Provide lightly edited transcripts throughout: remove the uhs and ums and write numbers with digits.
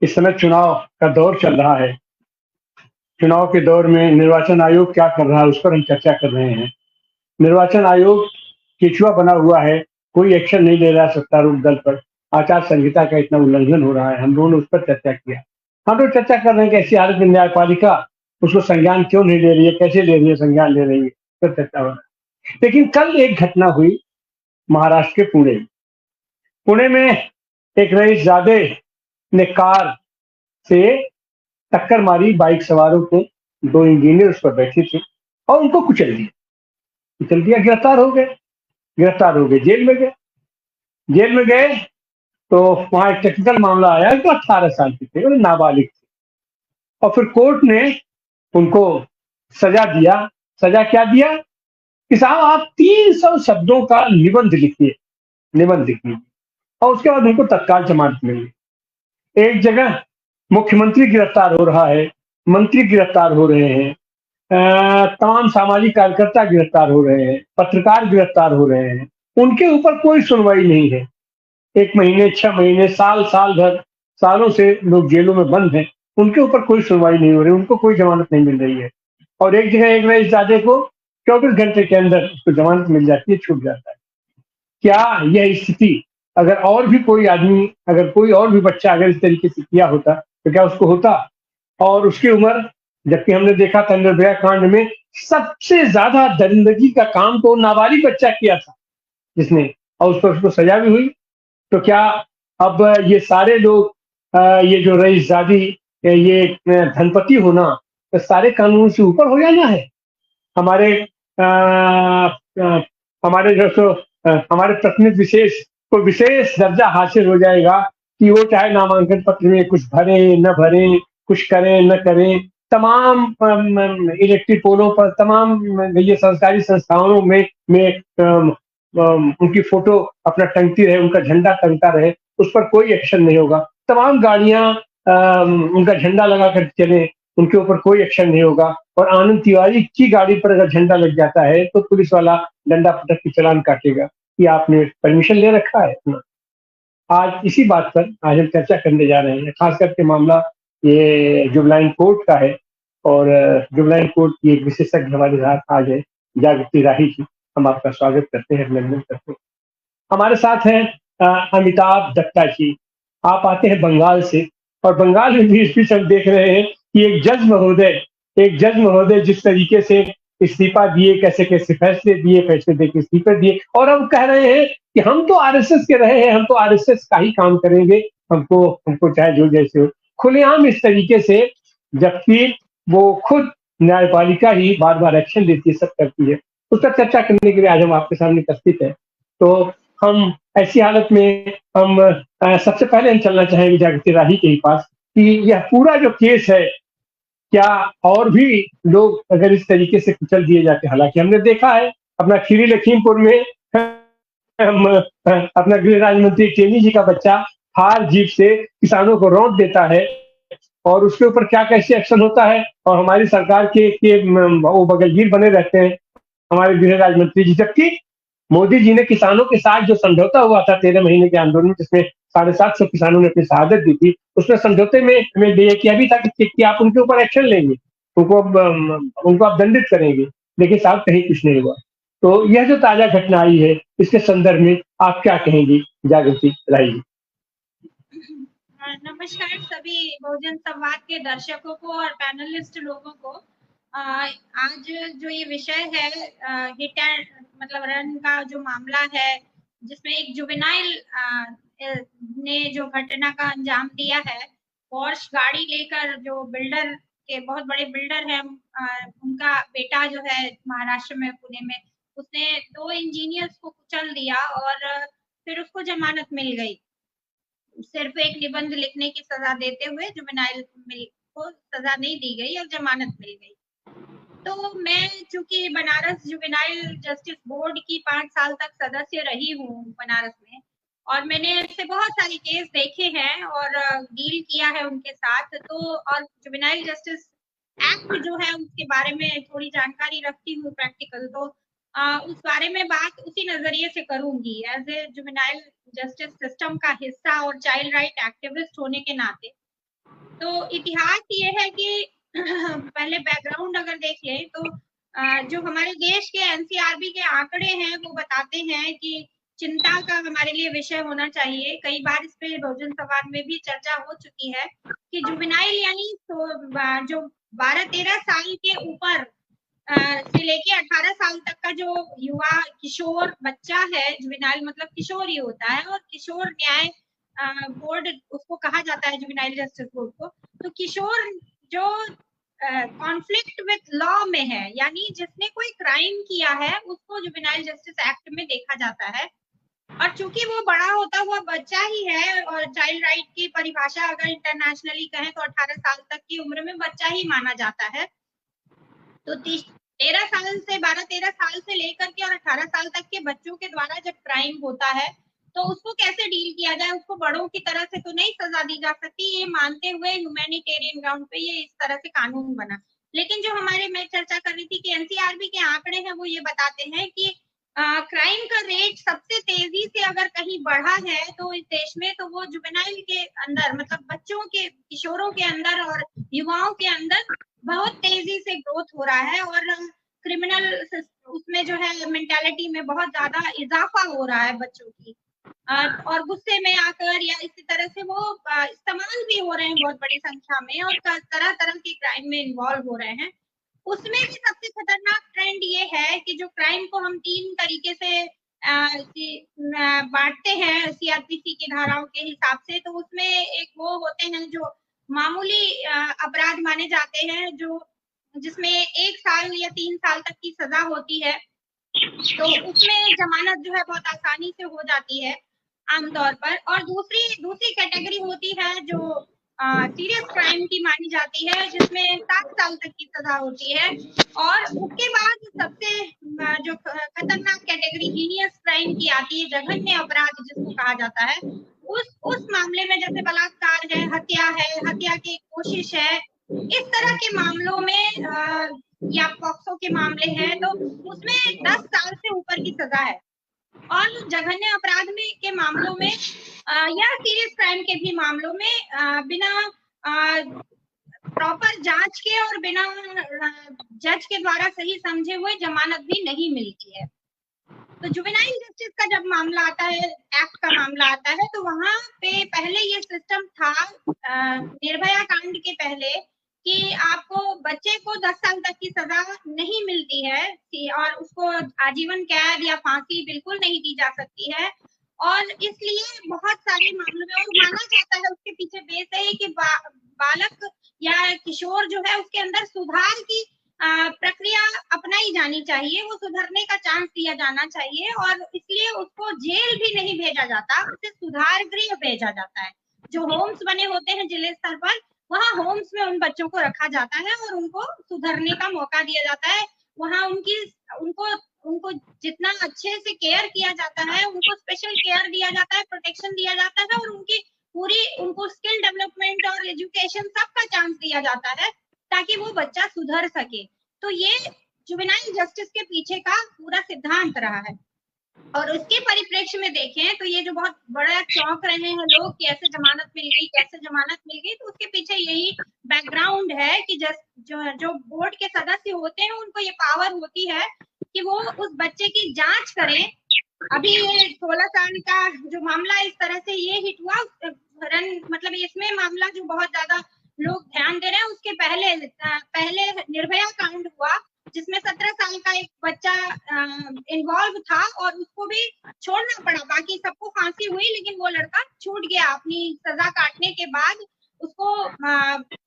इस समय चुनाव का दौर चल रहा है। चुनाव के दौर में निर्वाचन आयोग क्या कर रहा है उस पर हम चर्चा कर रहे हैं। निर्वाचन आयोग केचुआ बना हुआ है, कोई एक्शन नहीं ले रहा है सत्तारूढ़ दल पर। आचार संहिता का इतना उल्लंघन हो रहा है, हम लोगों ने उस पर चर्चा किया। हम लोग चर्चा कर रहे हैं कि ऐसी हालत में न्यायपालिका उसको संज्ञान क्यों नहीं ले रही है, कैसे ले रही है, संज्ञान ले रही है, सब चर्चा हो रहा है। लेकिन कल एक घटना हुई महाराष्ट्र के पुणे में। पुणे में एक रईसजादे ने कार से टक्कर मारी बाइक सवारों को, दो इंजीनियर उस पर बैठे थे और उनको कुचल दिया, गिरफ्तार हो गए, जेल में गए तो वहां एक टेक्निकल मामला आया कि 18 साल के थे और नाबालिग थे। और फिर कोर्ट ने उनको सजा दिया। सजा क्या दिया कि साहब आप 300 शब्दों का निबंध लिखिए और उसके बाद उनको तत्काल जमानत मिली। एक जगह मुख्यमंत्री गिरफ्तार हो रहा है, मंत्री गिरफ्तार हो रहे हैं, तमाम सामाजिक कार्यकर्ता गिरफ्तार हो रहे हैं, पत्रकार गिरफ्तार हो रहे हैं, उनके ऊपर कोई सुनवाई नहीं है। 1 महीने, 6 महीने, साल भर, सालों से लोग जेलों में बंद हैं, उनके ऊपर कोई सुनवाई नहीं हो रही, उनको कोई जमानत नहीं मिल रही है। और एक जगह एक रईसजादे को 24 घंटे के अंदर उसको जमानत मिल जाती है, छूट जाता है। क्या यह स्थिति अगर और भी कोई आदमी, अगर कोई और भी बच्चा अगर इस तरीके से किया होता तो क्या उसको होता? और उसकी उम्र, जबकि हमने देखा था निर्भया कांड में सबसे ज्यादा दरिंदगी का काम तो नाबालिग बच्चा किया था जिसने, और उस पर उसको सजा भी हुई। तो क्या अब ये सारे लोग, ये जो रईसजादी, ये धनपति होना, तो सारे कानून से ऊपर हो जाना है? हमारे अ, अ, हमारे जो सो हमारे प्रतिनिधि विशेष को विशेष दर्जा हासिल हो जाएगा कि वो चाहे नामांकन पत्र में कुछ भरें न भरें, कुछ करें न करें, तमाम इलेक्ट्रिक पोलों पर, तमाम ये सरकारी संस्थाओं में उनकी फोटो अपना टंगती रहे, उनका झंडा टंगता रहे, उस पर कोई एक्शन नहीं होगा। तमाम गाड़ियां उनका झंडा लगा कर चले, उनके ऊपर कोई एक्शन नहीं होगा। और आनंद तिवारी की गाड़ी पर अगर झंडा लग जाता है तो पुलिस वाला डंडा पटक के चालान काटेगा कि आपने परमिशन ले रखा है अपना। आज इसी बात पर आज हम चर्चा करने जा रहे हैं। खास करके मामला ये जुबलाइन कोर्ट का है और जुबलाइन कोर्ट की एक विशेषज्ञ हमारे साथ आज है, जागृति राही जी। हम आपका स्वागत करते हैं, अभिनंदन करते हैं। हमारे साथ हैं अमिताभ दत्ता जी। आप आते हैं बंगाल से और बंगाल में भी इस बीच हम देख रहे हैं कि एक जज महोदय जिस तरीके से इस्तीफा दिए, कैसे कैसे फैसले दिए, फैसले दे के इस्तीफे दिए, और अब कह रहे हैं कि हम तो आरएसएस के रहे हैं, हम तो आरएसएस का ही काम करेंगे, हमको हमको चाहे जो जैसे हो। खुलेआम इस तरीके से, जबकि वो खुद न्यायपालिका ही बार बार एक्शन लेती है, सब करती है। उस पर चर्चा करने के लिए आज हम आपके सामने उपस्थित है। तो हम ऐसी हालत में हम सबसे पहले हम चलना चाहेंगे जागृति राही के ही पास कि यह पूरा जो केस है, क्या और भी लोग अगर इस तरीके से कुचल दिए जाते, हालांकि हमने देखा है अपना खीरी लखीमपुर में हम, अपना गृह राज्य मंत्री टेनी जी का बच्चा थार जीप से किसानों को रौंद देता है और उसके ऊपर क्या कैसे एक्शन होता है, और हमारी सरकार के वो बगलगीर बने रहते हैं हमारे गृह राज्य मंत्री जी। जबकि मोदी जी ने किसानों के साथ जो समझौता हुआ था 13 महीने के आंदोलन में, जिसमें 750 किसानों ने अपनी शहादत दी थी, उसमें समझौते में हमें ये किया भी था कि आप उनके ऊपर एक्शन लेंगे, उनको आप दंडित करेंगे। लेकिन साहब कहीं कुछ नहीं हुआ। तो यह जो ताजा घटना आई है, इसके संदर्भ में आप क्या कहेंगी जागृति राही जी? नमस्कार सभी बहुजन संवाद के दर्शकों को और पैनलिस्ट लोगों को। आज जो ये विषय है, हिट एंड मतलब रन का जो मामला है, जिसमें एक जुवेनाइल ने जो घटना का अंजाम दिया है, पोर्श गाड़ी लेकर, जो बिल्डर के बहुत बड़े बिल्डर हैं, उनका बेटा जो है महाराष्ट्र में पुणे में, उसने 2 इंजीनियर्स को कुचल दिया और फिर उसको जमानत मिल गई। सिर्फ एक निबंध लिखने की सजा देते हुए जुवेनाइल को सजा नहीं दी गई और जमानत मिल गई। तो मैं चूंकि बनारस जुवेनाइल जस्टिस बोर्ड की 5 साल तक सदस्य रही हूँ बनारस में, और मैंने ऐसे बहुत सारे केस देखे हैं और डील किया है उनके साथ। तो और जुवेनाइल जस्टिस एक्ट जो है उसके बारे में थोड़ी जानकारी रखती हूँ प्रैक्टिकल। तो उस बारे में बात उसी नजरिए से करूंगी as a juvenile justice system का हिस्सा और चाइल्ड राइट एक्टिविस्ट होने के नाते। तो इतिहास ये है कि पहले बैकग्राउंड अगर देख लें तो जो हमारे देश के एनसीआरबी के आंकड़े हैं वो बताते हैं कि चिंता का हमारे लिए विषय होना चाहिए। कई बार इस पे बहुजन समाज में भी चर्चा हो चुकी है कि जुवेनाइल यानी तो जो 12-13 साल के ऊपर से लेके 18 साल तक का जो युवा किशोर बच्चा है, जुवेनाइल मतलब किशोर ही होता है, और किशोर न्याय बोर्ड उसको कहा जाता है, जुवेनाइल जस्टिस बोर्ड को। तो किशोर जो कॉन्फ्लिक्ट विद लॉ में है, यानी जिसने कोई क्राइम किया है, उसको जुवेनाइल जस्टिस एक्ट में देखा जाता है। और चूंकि वो बड़ा होता हुआ बच्चा ही है, और चाइल्ड राइट की परिभाषा अगर इंटरनेशनली कहें तो 18 साल तक की उम्र में बच्चा ही माना जाता है। तो 12-13 साल से लेकर के और 18 साल तक के बच्चों के द्वारा जब क्राइम होता है तो उसको कैसे डील किया जाए, उसको बड़ों की तरह से तो नहीं सजा दी जा सकती, ये मानते हुए ह्यूमैनिटेरियन ग्राउंड पे ये इस तरह से कानून बना। लेकिन जो हमारे मैं चर्चा कर रही थी कि एनसीआरबी के आंकड़े हैं वो ये बताते हैं कि क्राइम का रेट सबसे तेजी से अगर कहीं बढ़ा है तो इस देश में, तो वो जुवेनाइल के अंदर, मतलब बच्चों के, किशोरों के अंदर और युवाओं के अंदर बहुत तेजी से ग्रोथ हो रहा है, और क्रिमिनल उसमें जो है मेंटालिटी में बहुत ज्यादा इजाफा हो रहा है बच्चों की। और गुस्से में आकर या इसी तरह से वो इस्तेमाल भी हो रहे हैं बहुत बड़ी संख्या में, और तरह तरह के क्राइम में इन्वॉल्व हो रहे हैं। उसमें भी सबसे खतरनाक ट्रेंड ये है कि जो क्राइम को हम 3 तरीके से बांटते हैं सीआरपीसी की धाराओं के हिसाब से, तो उसमें एक वो होते हैं जो मामूली अपराध माने जाते हैं, जो जिसमें 1 साल या 3 साल तक की सजा होती है, तो उसमें जमानत जो है बहुत आसानी से हो जाती है आमतौर पर। और दूसरी कैटेगरी होती है जो सीरियस क्राइम की मानी जाती है, जिसमें 7 साल तक की सजा होती है। और उसके बाद सबसे जो खतरनाक कैटेगरी हीनियस क्राइम की आती है, जघन्य अपराध जिसको कहा जाता है, उस मामले में जैसे बलात्कार है, हत्या की कोशिश है, इस तरह के मामलों में या पॉक्सो के मामले हैं, तो उसमें 10 साल से ऊपर की सजा है। और जघन्य अपराध में के मामलों में या सीरियस क्राइम के भी मामलों में बिना प्रॉपर जांच के और बिना जज के द्वारा सही समझे हुए जमानत भी नहीं मिलती है। तो जुवेनाइल जस्टिस का जब मामला आता है, एक्ट का मामला आता है, तो वहां पे पहले ये सिस्टम था निर्भया कांड के पहले कि आपको बच्चे को 10 साल तक की सजा नहीं मिलती है, और उसको आजीवन कैद या फांसी बिल्कुल नहीं दी जा सकती है। और इसलिए बहुत सारे मामलों में और माना जाता है, उसके पीछे बेस है कि बालक या किशोर जो है उसके अंदर सुधार की प्रक्रिया अपनाई जानी चाहिए, वो सुधरने का चांस दिया जाना चाहिए, और इसलिए उसको जेल भी नहीं भेजा जाता, उसे सुधार गृह भेजा जाता है। जो होम्स बने होते हैं जिले स्तर पर, वहाँ होम्स में उन बच्चों को रखा जाता है और उनको सुधरने का मौका दिया जाता है। वहाँ उनको उनको जितना अच्छे से केयर किया जाता है, उनको स्पेशल केयर दिया जाता है, प्रोटेक्शन दिया जाता है, और उनको स्किल डेवलपमेंट और एजुकेशन सबका चांस दिया जाता है ताकि वो बच्चा सुधर सके। तो ये जुवेनाइल जस्टिस के पीछे का पूरा सिद्धांत रहा है। और उसके परिप्रेक्ष्य में देखें तो ये जो बहुत बड़ा चौंक रहे हैं लोग कि ऐसे जमानत मिल गई, कैसे जमानत मिल गई, तो उसके पीछे यही बैकग्राउंड है कि जो बोर्ड के सदस्य होते हैं उनको ये पावर होती है कि वो उस बच्चे की जांच करें। अभी ये 16 साल का जो मामला इस तरह से ये हिट हुआ, मतलब इसमें मामला जो बहुत ज्यादा लोग ध्यान दे रहे हैं, उसके पहले निर्भया कांड हुआ जिसमें 17 साल का एक बच्चा इन्वॉल्व था, और उसको भी छोड़ना पड़ा। बाकी सबको फांसी हुई, लेकिन वो लड़का छूट गया अपनी सजा काटने के बाद। उसको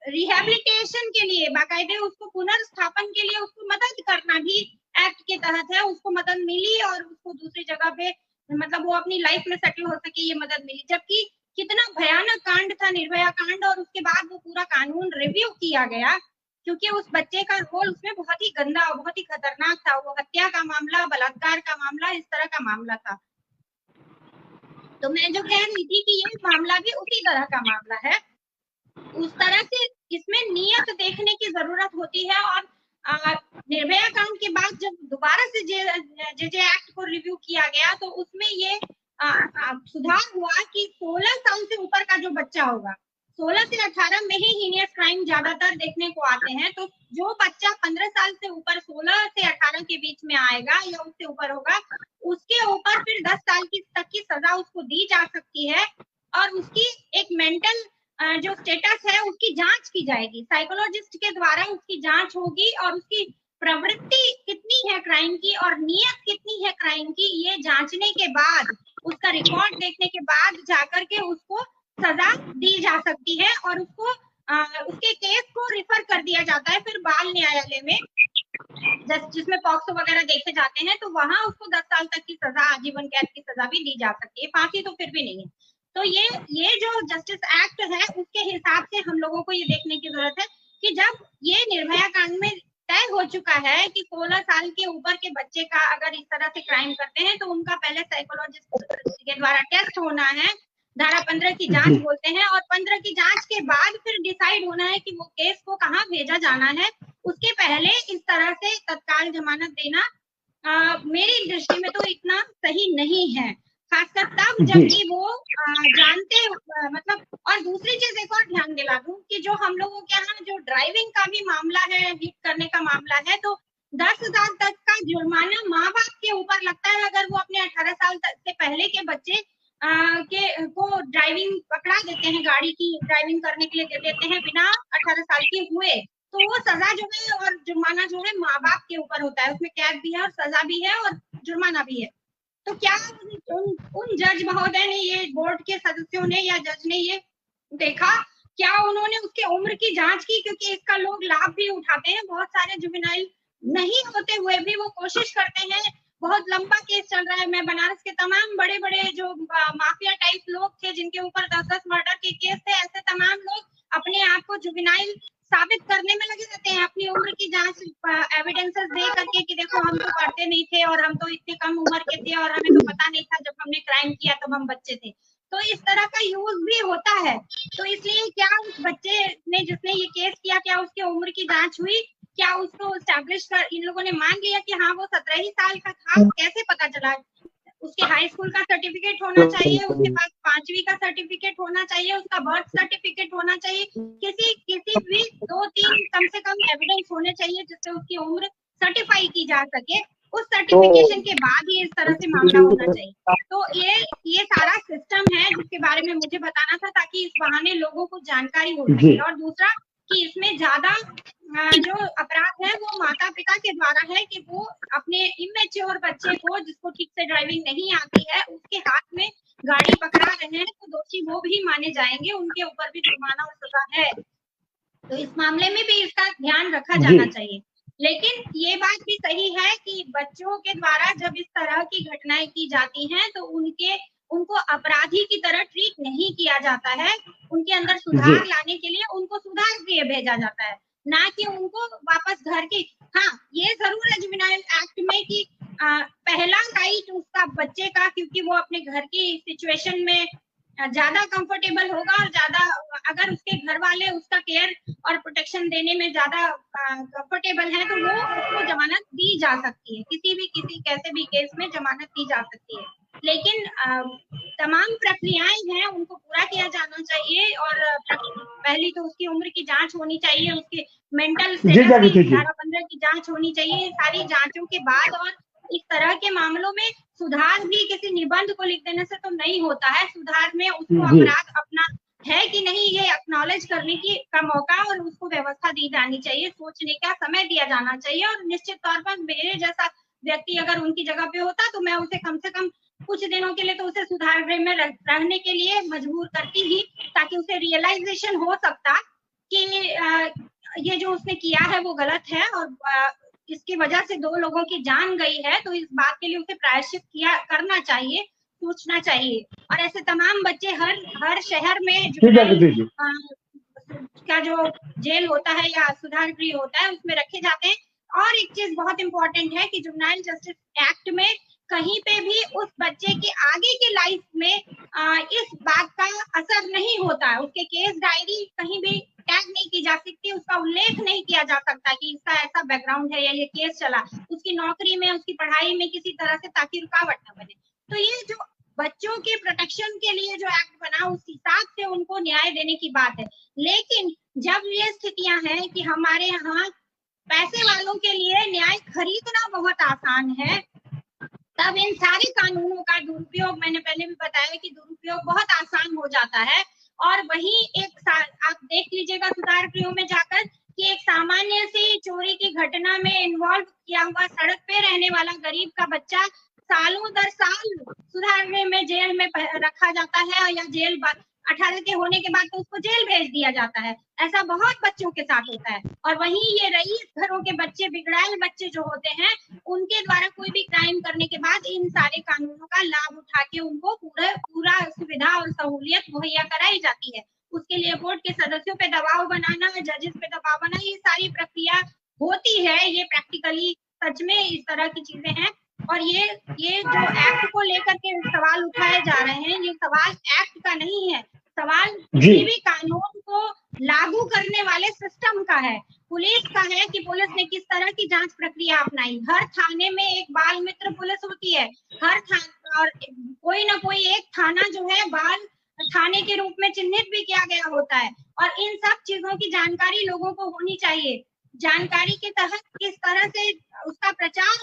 रिहेबिलिटेशन के लिए, बाकायदे उसको पुनर्स्थापन के लिए उसको मदद करना भी एक्ट के तहत है, उसको मदद मिली और उसको दूसरी जगह पे मतलब वो अपनी लाइफ में सेटल हो सके, ये मदद मिली। जबकि कितना भयानक कांड था निर्भया कांड, और उसके बाद वो पूरा कानून रिव्यू किया गया क्योंकि उस बच्चे का रोल उसमें बहुत ही गंदा और बहुत ही खतरनाक था। वो हत्या का मामला, बलात्कार का मामला, इस तरह का मामला था। तो मैं जो कह रही थी कि ये मामला भी उसी तरह का मामला है। उस तरह से इसमें नियत देखने की जरूरत होती है। और निर्भया कांड के बाद जब दोबारा से जे एक्ट को रिव्यू किया गया, तो उसमें ये सुधार हुआ कि 16 साल से ऊपर का जो बच्चा होगा, 16 से 18 में ही हीनियस क्राइम ज्यादातर देखने को आते हैं। तो जो बच्चा 15 साल से ऊपर 16 से 18 के बीच में आएगा या उससे ऊपर होगा, उसके ऊपर फिर 10 साल की तक की सजा उसको दी जा सकती है। और उसकी एक मेंटल जो स्टेटस है उसकी जांच की जाएगी, साइकोलॉजिस्ट के द्वारा उसकी जांच होगी, और उसकी प्रवृत्ति कितनी है क्राइम की और नीयत कितनी है क्राइम की, ये जांचने के बाद, उसका रिकॉर्ड देखने के बाद जाकर के उसको सजा दी जा सकती है। और उसको उसके केस को रिफर कर दिया जाता है फिर बाल न्यायालय में, जिसमें पॉक्सो वगैरह देखे जाते हैं, तो वहां उसको 10 साल तक की सजा, आजीवन कैद की सजा भी दी जा सकती है, फांसी तो फिर भी नहीं है। तो ये जो जस्टिस एक्ट है उसके हिसाब से हम लोगों को ये देखने की जरूरत है कि जब ये निर्भया कांड में तय हो चुका है कि 16 साल के ऊपर के बच्चे का अगर इस तरह से क्राइम करते हैं तो उनका पहले साइकोलॉजिस्ट के द्वारा टेस्ट होना है, धारा 15 की जांच बोलते हैं, और 15 की जांच के बाद फिर डिसाइड होना है कि वो केस को कहाँ भेजा जाना है। उसके पहले इस तरह से तत्काल जमानत देना मेरी दृष्टि में तो इतना सही नहीं है, खासकर तब जबकि वो जानते मतलब। और दूसरी चीज एक और ध्यान दिला दूं कि जो हम लोगों के यहाँ जो ड्राइविंग का भी मामला है, हिट करने का मामला है, तो 10,000 तक का जुर्माना माँ बाप के ऊपर लगता है अगर वो अपने 18 साल तक से पहले के बच्चे के को ड्राइविंग पकड़ा देते हैं, गाड़ी की ड्राइविंग करने के लिए दे देते हैं बिना 18 साल के हुए, तो वो सजा जो है और जुर्माना जो है माँ बाप के ऊपर होता है, उसमें कैद भी है और सजा भी है और जुर्माना भी है। तो क्या उन जज महोदय ने, ये बोर्ड के सदस्यों ने या जज ने ये देखा, क्या उन्होंने उसके उम्र की जांच की? क्योंकि इसका लोग लाभ भी उठाते हैं, बहुत सारे जुवेनाइल नहीं होते हुए भी वो कोशिश करते हैं। बहुत लंबा केस चल रहा है, मैं बनारस के तमाम बड़े बड़े जो माफिया टाइप लोग थे जिनके ऊपर 10-10 मर्डर के केस थे, ऐसे तमाम लोग अपने आप को जुवेनाइल साबित करने में लगे रहते हैं, अपनी उम्र की जांच एविडेंसेस दे करके कि देखो हम तो पढ़ते नहीं थे और हम तो इतनी कम उम्र के थे और हमें तो पता नहीं था जब हमने क्राइम किया तब हम बच्चे थे। तो इस तरह का यूज भी होता है। तो इसलिए क्या उस बच्चे ने जिसने ये केस किया, क्या उसकी उम्र की जांच हुई? क्या उसको एस्टैब्लिश कर इन लोगों ने मान लिया कि हाँ वो 17 ही साल का था? कैसे पता चला? उसके हाई स्कूल का सर्टिफिकेट होना चाहिए, उसके पास 5वीं का सर्टिफिकेट होना चाहिए, उसका बर्थ सर्टिफिकेट होना चाहिए, किसी भी 2-3 कम से कम एविडेंस होने चाहिए जिससे उसकी उम्र सर्टिफाई की जा सके। उस सर्टिफिकेशन के बाद ही इस तरह से मामला होना चाहिए। तो ये सारा सिस्टम है जिसके बारे में मुझे बताना था, ताकि इस बहाने लोगों को जानकारी हो सके। और दूसरा कि इसमें ज्यादा जो अपराध है वो माता पिता के द्वारा है कि वो अपने इमेच्योर बच्चे को, जिसको ठीक से ड्राइविंग नहीं आती है, उसके हाथ में गाड़ी पकड़ा रहे हैं, तो दोषी वो भी माने जाएंगे, उनके ऊपर भी जुर्माना और सजा है। तो इस मामले में भी इसका ध्यान रखा जाना चाहिए। लेकिन ये बात भी सही है कि बच्चों के द्वारा जब इस तरह की घटनाएं की जाती हैं तो उनको अपराधी की तरह ट्रीट नहीं किया जाता है, उनके अंदर सुधार लाने के लिए उनको सुधार गृह भेजा जाता है, ना कि उनको वापस घर की। हाँ, ये जरूर है जुवेनाइल एक्ट में कि पहला राइट उसका बच्चे का, क्योंकि वो अपने घर की सिचुएशन में ज्यादा कंफर्टेबल होगा और ज्यादा, अगर उसके घर वाले उसका केयर और प्रोटेक्शन देने में ज्यादा कंफर्टेबल है तो वो उसको जमानत दी जा सकती है, किसी कैसे भी केस में जमानत दी जा सकती है। लेकिन तमाम प्रक्रियाएं हैं उनको पूरा किया जाना चाहिए, और पहली तो उसकी उम्र की जांच होनी चाहिए, उसके मेंटल स्टेटस की धारा 15 की जांच होनी चाहिए, सारी जांचों के बाद। और इस तरह के मामलों में सुधार भी किसी निबंध को लिख देने से तो नहीं होता है, सुधार में उसको अपराध अपना है कि नहीं ये एक्नॉलेज करने की का मौका और उसको व्यवस्था दी जानी चाहिए, सोचने का समय दिया जाना चाहिए। और निश्चित तौर पर मेरे जैसा व्यक्ति अगर उनकी जगह पे होता तो मैं उसे कम से कम कुछ दिनों के लिए तो उसे सुधार गृह में रहने के लिए मजबूर करती ही, ताकि उसे रियलाइजेशन हो सकता कि ये जो उसने किया है वो गलत है, और इसकी वजह से 2 लोगों की जान गई है, तो इस बात के लिए उसे प्रायश्चित करना चाहिए, सोचना चाहिए। और ऐसे तमाम बच्चे हर शहर में का जो जेल होता है या सुधार गृह होता है उसमें रखे जाते हैं। और एक चीज बहुत इंपॉर्टेंट है कि जुवेनाइल जस्टिस एक्ट में कहीं पे भी उस बच्चे के आगे के लाइफ में इस बात का असर नहीं होता है, उसके केस डायरी कहीं भी टैग नहीं की जा सकती, उसका उल्लेख नहीं किया जा सकता कि इसका ऐसा बैकग्राउंड है या ये केस चला, उसकी नौकरी में, उसकी पढ़ाई में किसी तरह से, ताकि रुकावट न बने। तो ये जो बच्चों के प्रोटेक्शन के लिए जो एक्ट बना उस हिसाब से उनको न्याय देने की बात है। लेकिन जब ये स्थितियां हैं कि हमारे यहाँ पैसे वालों के लिए न्याय खरीदना बहुत आसान है, तब इन सारे कानूनों का दुरुपयोग, मैंने पहले भी बताया कि दुरुपयोग बहुत आसान हो जाता है। और वही आप देख लीजिएगा सुधार गृह में जाकर कि एक सामान्य सी चोरी की घटना में इन्वॉल्व किया हुआ सड़क पे रहने वाला गरीब का बच्चा सालों दर साल सुधार गृह में जेल में रखा जाता है, या जेल 18 के होने के बाद तो उसको जेल भेज दिया जाता है। ऐसा बहुत बच्चों के साथ होता है। और वहीं ये रईस घरों के बच्चे, बिगड़ाए बच्चे जो होते हैं, उनके द्वारा कोई भी क्राइम करने के बाद इन सारे कानूनों का लाभ उठा के उनको पूरा सुविधा और सहूलियत मुहैया कराई जाती है। उसके लिए बोर्ड के सदस्यों पे दबाव बनाना, जजेस पे दबाव बनाना, ये सारी प्रक्रिया होती है। ये प्रैक्टिकली सच में इस तरह की चीजें हैं। और ये जो एक्ट को लेकर के सवाल उठाए जा रहे हैं, ये सवाल एक्ट का नहीं है, सवाल किसी भी कानून को लागू करने वाले सिस्टम का है। पुलिस का है कि पुलिस ने किस तरह की जांच प्रक्रिया अपनाई। हर थाने में एक बाल मित्र पुलिस होती है, हर थाना, और कोई ना कोई एक थाना जो है बाल थाने के रूप में चिन्हित भी किया गया होता है। और इन सब चीजों की जानकारी लोगों को होनी चाहिए। जानकारी के तहत किस तरह से उसका प्रचार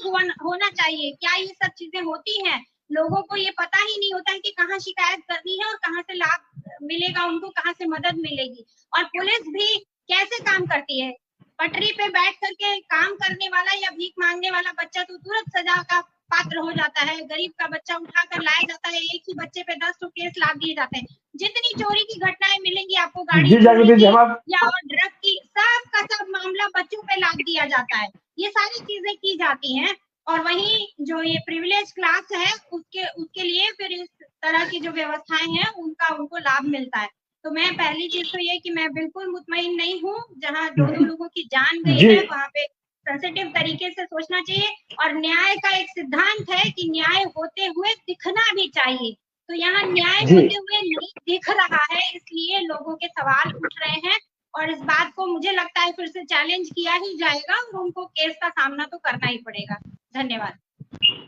होना चाहिए, क्या ये सब चीजें होती हैं। लोगों को ये पता ही नहीं होता है कि कहाँ शिकायत करनी है और कहाँ से लाभ मिलेगा, उनको कहाँ से मदद मिलेगी। और पुलिस भी कैसे काम करती है, पटरी पे बैठ करके काम करने वाला या भीख मांगने वाला बच्चा तो तुरंत सजा का पात्र हो जाता है। गरीब का बच्चा उठाकर लाया जाता है, एक ही बच्चे पे 10 केस लाद दिए जाते हैं। जितनी चोरी की घटनाएं मिलेंगी आपको, गाड़ी या और ड्रग की, सब का सब मामला बच्चों पे लाद दिया जाता है। ये सारी चीजें की जाती हैं। और वहीं जो ये प्रिविलेज क्लास है उसके लिए फिर इस तरह की जो व्यवस्थाएं हैं उनको लाभ मिलता है। तो मैं पहली चीज तो ये कि मैं बिल्कुल मुतमईन नहीं हूँ। जहाँ दो लोगों की जान गई है वहाँ पे सेंसिटिव तरीके से सोचना चाहिए। और न्याय का एक सिद्धांत है कि न्याय होते हुए दिखना भी चाहिए। तो यहाँ न्याय होते हुए नहीं दिख रहा है, इसलिए लोगों के सवाल उठ रहे हैं। और इस बात को मुझे लगता है फिर से चैलेंज किया ही जाएगा और उनको केस का सामना तो करना ही पड़ेगा। धन्यवाद।